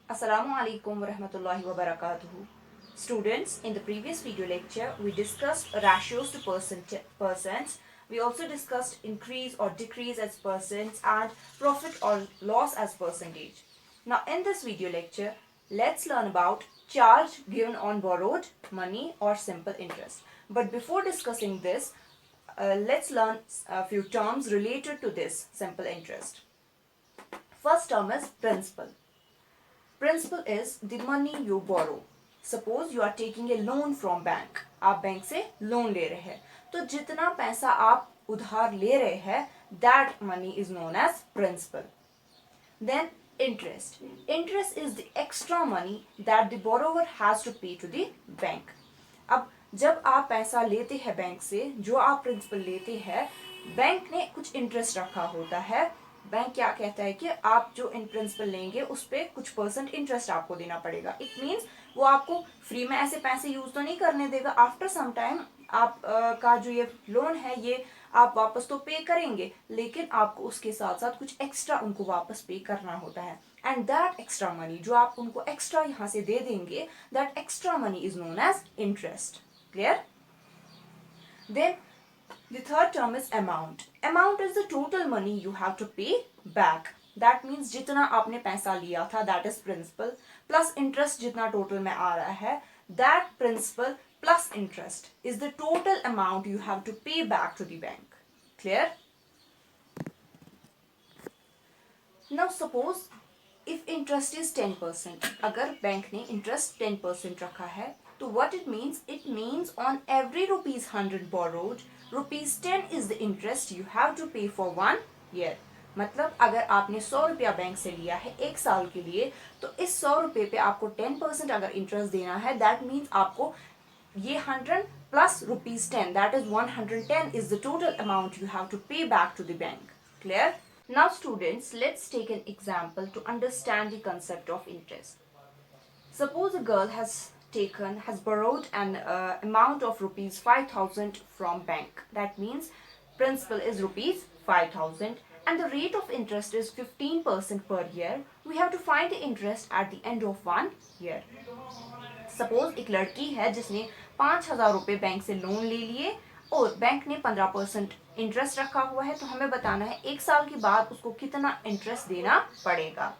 Assalamu alaikum wa rahmatullahi wa barakatuhu. Students, in the previous video lecture, we discussed ratios to percents. We also discussed increase or decrease as percents and profit or loss as percentage. Now, in this video lecture, let's learn about charge given on borrowed money or simple interest. But before discussing this, let's learn a few terms related to this simple interest. First term is principal. Principal is the money you borrow. Suppose you are taking a loan from bank. आप bank से loan ले रहे हैं तो जितना पैसा आप उधार ले रहे हैं that money is known as principal. Then interest. Interest is the extra money that the borrower has to pay to the bank. अब जब आप पैसा लेते हैं बैंक से, जो आप प्रिंसिपल लेते हैं, बैंक ने कुछ इंटरेस्ट रखा होता है. बैंक क्या कहता है कि आप जो इन प्रिंसिपल लेंगे उस पर कुछ परसेंट इंटरेस्ट आपको देना पड़ेगा. इट मीन्स वो आपको फ्री में ऐसे पैसे यूज तो नहीं करने देगा. आफ्टर सम टाइम आप का जो ये लोन है ये आप वापस तो पे करेंगे, लेकिन आपको उसके साथ साथ कुछ एक्स्ट्रा उनको वापस पे करना होता है. एंड दैट एक्स्ट्रा मनी जो आप उनको एक्स्ट्रा यहाँ से दे देंगे, that extra money is known as interest. Clear? Then the third term is amount. Amount is the total money you have to pay back. That means जितना आपने पैसा लिया था, that is principal, plus interest जितना total में आ रहा है, that principal plus interest is the total amount you have to pay back to the bank. Clear? Now suppose if interest is 10%, अगर बैंक ने interest 10% रखा है, तो what it means? It means on every rupees 100 borrowed, rupees 10 is the interest you have to pay for 1 year. मतलब अगर आपने 100 रुपया bank से लिया है एक साल के लिए, तो इस 100 रुपये पे आपको 10% अगर इंटरेस्ट देना है, दैट मीन्स आपको ये 100 plus rupees 10, that is 110 is the total amount you have to pay back to the bank. Clear? Now students, let's take an example to understand the concept of interest. Suppose a girl has borrowed an amount of rupees 5,000 from bank. That means principal is rupees 5,000 and the rate of interest is 15% per year. We have to find the interest at the end of 1 year. Suppose एक लड़की है जिसने 5,000 रुपये bank से loan ले लिए और bank ने 15% इंटरेस्ट रखा हुआ है, तो हमें बताना है एक साल के बाद उसको कितना इंटरेस्ट देना पड़ेगा.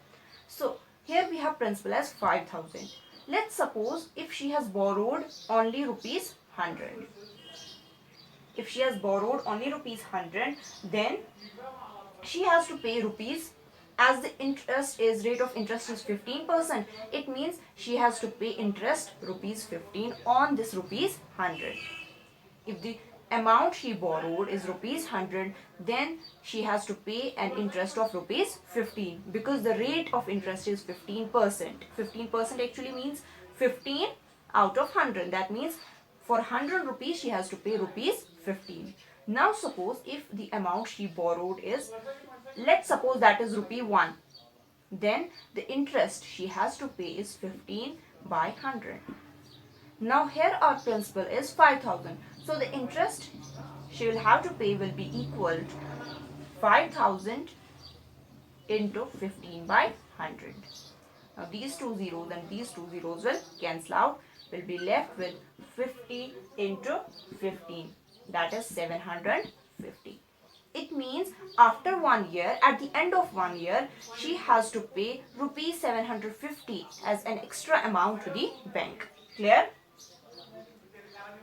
So here we have principal as 5,000. Let's suppose if she has borrowed only rupees 100. If she has borrowed only rupees 100, then she has to pay rupees, as the rate of interest is 15%, it means she has to pay interest rupees 15 on this rupees 100. If the amount she borrowed is rupees 100, then she has to pay an interest of rupees 15 because the rate of interest is 15%. 15% actually means 15 out of 100. That means for 100 rupees she has to pay rupees 15. Now suppose if the amount she borrowed is, let's suppose that is rupee 1, then the interest she has to pay is 15 by 100. Now here our principal is 5,000. So the interest she will have to pay will be equal to 5,000 into 15 by 100. Now these two zeros and these two zeros will cancel out. Will be left with 50 into 15. That is 750. It means after 1 year, at the end of 1 year, she has to pay rupees 750 as an extra amount to the bank. Clear?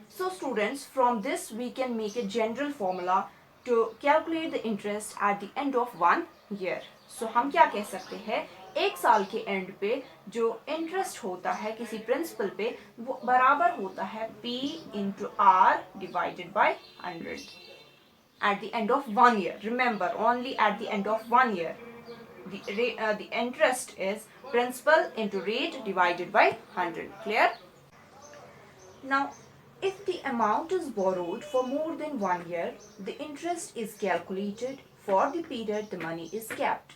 So students, from this we can make a general formula to calculate the interest at the end of 1 year. So हम क्या कह सकते हैं, एक साल के and पे जो इंटरेस्ट होता है किसी प्रिंसिपल पे वो बराबर होता है P into R divided by 100 at the end of 1 year. Remember, only at the end of 1 year. The interest is principal into rate divided by 100. Clear? Now, if the amount is borrowed for more than 1 year, the interest is calculated for the period the money is kept.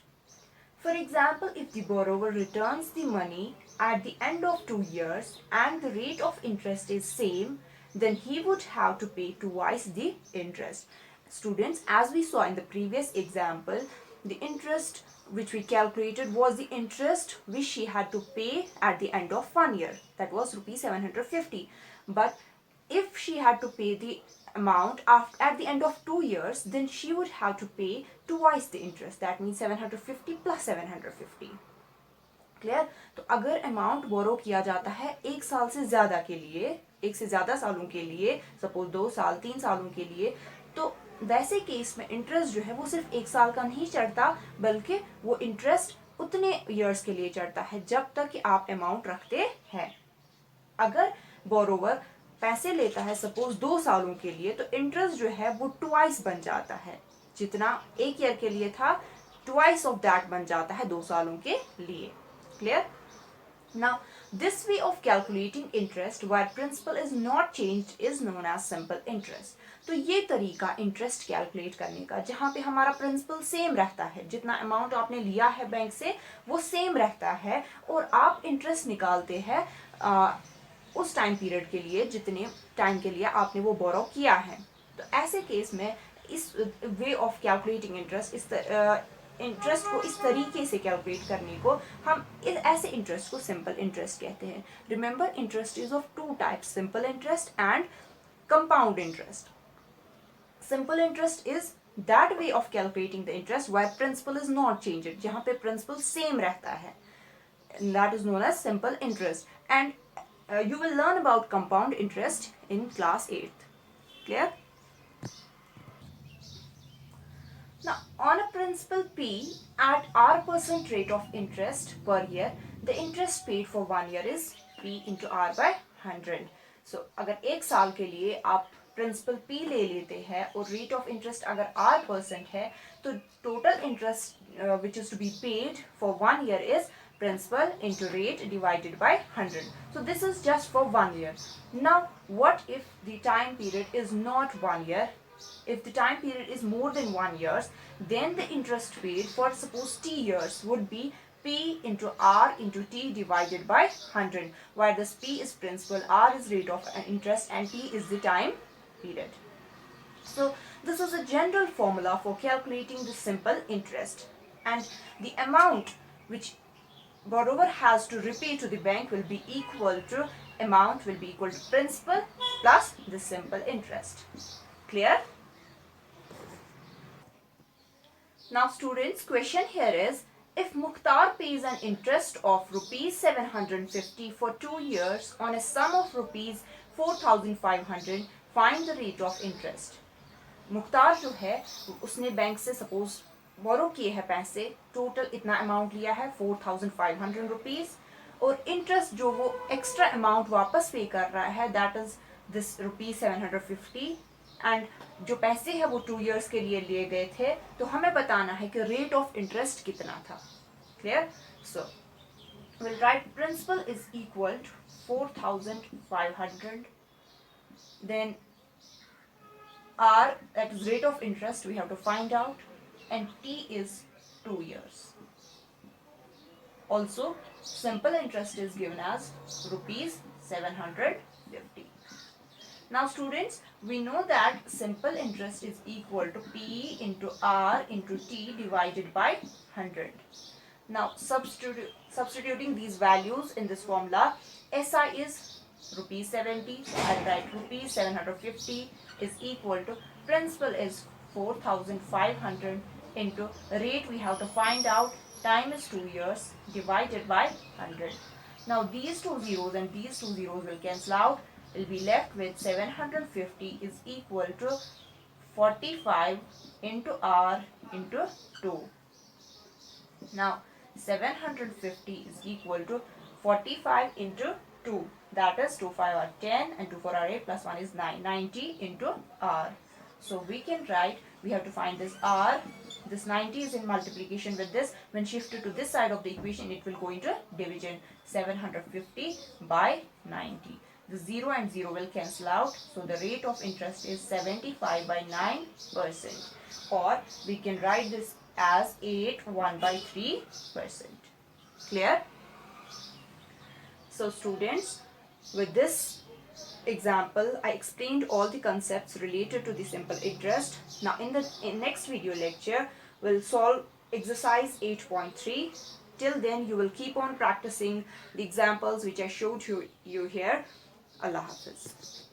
For example, if the borrower returns the money at the end of 2 years and the rate of interest is same, then he would have to pay twice the interest. Students, as we saw in the previous example, the interest which we calculated was the interest which she had to pay at the end of 1 year. That was rupees 750. But if she had to pay the amount at the end of 2 years, then she would have to pay twice the interest. That means 750 plus 750. Clear? तो अगर amount borrow किया जाता है एक साल से ज्यादा के लिए, एक से ज्यादा सालों के लिए, सपोज 2 साल 3 सालों के लिए, तो वैसे केस में इंटरेस्ट जो है वो सिर्फ 1 साल का नहीं चढ़ता, बल्कि वो इंटरेस्ट उतने ईयर्स के लिए चढ़ता है जब तक कि आप अमाउंट रखते हैं. अगर बोरोवर पैसे लेता है सपोज 2 सालों के लिए, तो इंटरेस्ट जो है वो ट्वाइस बन जाता है. जितना 1 ईयर के लिए था, ट्वाइस ऑफ दैट बन जाता है 2 सालों के लिए. Clear? Now, this way of calculating interest where principal is not changed is known as simple interest. तो ये तरीका इंटरेस्ट कैलकुलेट करने का जहाँ पे हमारा प्रिंसिपल सेम रहता है, जितना अमाउंट आपने लिया है बैंक से वो सेम रहता है, और आप इंटरेस्ट निकालते हैं उस टाइम पीरियड के लिए जितने टाइम के लिए आपने वो बोरो किया है. तो ऐसे केस में इस वे ऑफ कैलकुलेटिंग इंटरेस्ट को इस तरीके से कैलकुलेट करने को हम ऐसे इंटरेस्ट को सिंपल इंटरेस्ट कहते हैं. Remember, interest is of 2 types, simple interest and compound interest. Simple interest is that way of calculating the interest where principal is not changed, जहां पे प्रिंसिपल सेम रहता है. That is known as simple interest. And you will learn about compound interest in class 8th. Clear? Now, on a principal P at R% rate of interest per year, the interest paid for 1 year is P into R by 100. So, अगर एक साल के लिए आप principal P ले लेते हैं और रेट ऑफ इंटरेस्ट अगर R% है, तो total interest which is to be paid for 1 year is principal into rate divided by 100. So this is just for 1 year. Now, what if the time period is not 1 year? If the time period is more than 1 year, then the interest paid for suppose T years would be P into R into T divided by 100, where this P is principal, R is rate of interest, and T is the time period. So this is a general formula for calculating the simple interest, and the amount which borrower has to repay to the bank will be equal to principal plus the simple interest. Clear? Now students, question here is, if Mukhtar pays an interest of rupees 750 for 2 years on a sum of rupees 4500, find the rate of interest. Mukhtar जो है उसने bank से suppose बोरो किए हैं पैसे, total इतना amount लिया है 4500 रुपीज, और इंटरेस्ट जो वो एक्स्ट्रा अमाउंट वापस पे कर रहा है that is this rupees 750, and जो पैसे हैं वो 2 इयर्स के लिए लिए गए थे, तो हमें बताना है कि रेट ऑफ इंटरेस्ट कितना था. Clear? So will write principal is equal to 4500, then R, that is rate of interest, we have to find out, and T is 2 years. Also, simple interest is given as rupees 750. Now students, we know that simple interest is equal to P into R into T divided by 100. Now substituting these values in this formula, SI is rupees 70, so I write rupees 750 is equal to principal is 4500 into rate we have to find out, time is 2 years divided by 100. Now these two zeros and these two zeros will cancel out, will be left with 750 is equal to 45 into R into 2. Now 750 is equal to 45 into 2, that is 2 5 are 10 and 2 4 are 8 plus 1 is 9, 90 into R. So we can write, we have to find this R, this 90 is in multiplication with this, when shifted to this side of the equation it will go into division, 750 by 90. The 0 and 0 will cancel out, so the rate of interest is 75 by 9%, or we can write this as 8 1 by 3%. Clear? So students, with this example I explained all the concepts related to the simple interest. Now in the next video lecture we'll solve exercise 8.3. Till then, you will keep on practicing the examples which I showed you here. Allah Hafiz.